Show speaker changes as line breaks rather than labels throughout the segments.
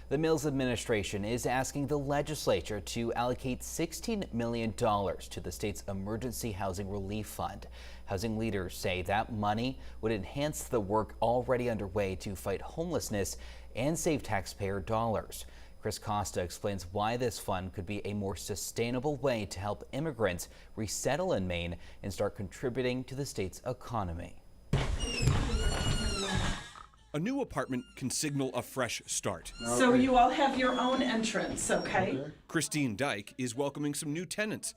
The Mills administration is asking the legislature to allocate $16 million to the state's Emergency Housing Relief Fund. Housing leaders say that money would enhance the work already underway to fight homelessness and save taxpayer dollars. Chris Costa explains why this fund could be a more sustainable way to help immigrants resettle in Maine and start contributing to the state's economy.
A new apartment can signal a fresh start.
So you all have your own entrance, okay?
Christine Dyke is welcoming some new tenants.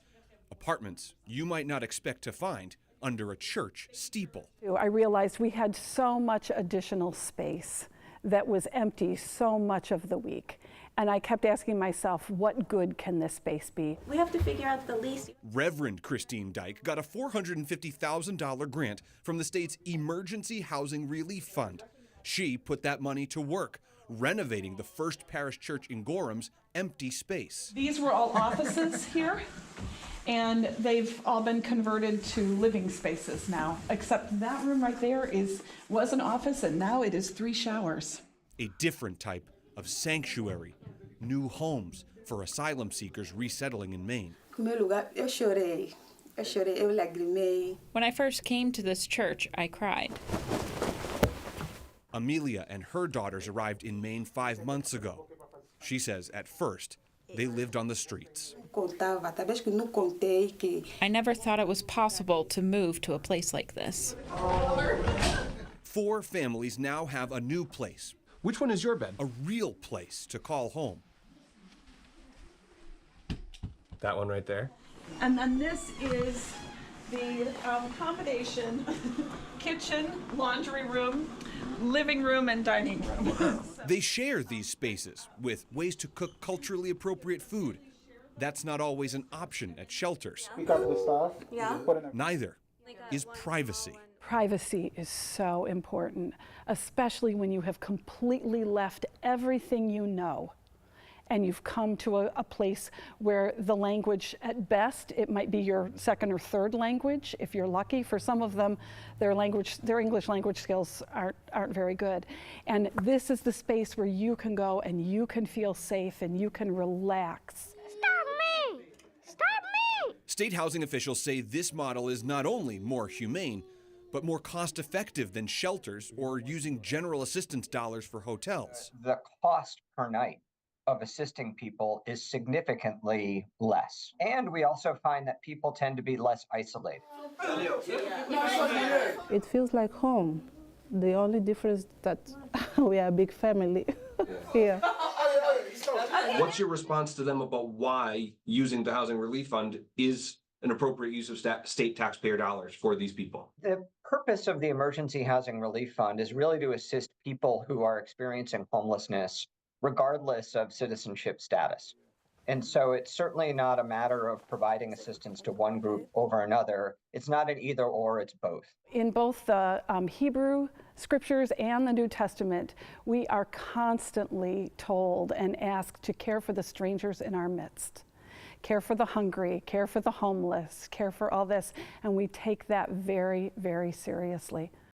Apartments you might not expect to find under a church steeple.
I realized we had so much additional space that was empty so much of the week. And I kept asking myself, what good can this space be?
We have to figure out the lease.
Reverend Christine Dyke got a $450,000 grant from the state's Emergency Housing Relief Fund. She put that money to work, renovating the First Parish Church in Gorham's empty space.
These were all offices here, and they've all been converted to living spaces now, except that room right there was an office, and now it is 3 showers.
A different type of sanctuary, new homes for asylum seekers resettling in Maine.
When
I first came to this church, I cried.
Amelia and her daughters arrived in Maine 5 months ago. She says at first, they lived on the streets.
I never thought it was possible to move to a place like this.
4 families now have a new place.
Which one is your bed?
A real place to call home.
That one right there?
And then this is the accommodation, kitchen, laundry room, living room, and dining room.
They share these spaces with ways to cook culturally appropriate food. That's not always an option at shelters. Neither is privacy.
Privacy is so important, especially when you have completely left everything you know and you've come to a place where the language, at best, it might be your second or third language, if you're lucky. For some of them, their English language skills aren't very good. And this is the space where you can go and you can feel safe and you can relax.
Stop me! Stop me!
State housing officials say this model is not only more humane, but more cost-effective than shelters or using general assistance dollars for hotels.
The cost per night of assisting people is significantly less. And we also find that people tend to be less isolated.
It feels like home. The only difference that we are a big family here.
What's your response to them about why using the Housing Relief Fund is an appropriate use of state taxpayer dollars for these people?
The purpose of the Emergency Housing Relief Fund is really to assist people who are experiencing homelessness regardless of citizenship status. And so it's certainly not a matter of providing assistance to one group over another. It's not an either or, it's both.
In both the Hebrew scriptures and the New Testament, we are constantly told and asked to care for the strangers in our midst. Care for the hungry, care for the homeless, care for all this, and we take that very, very seriously.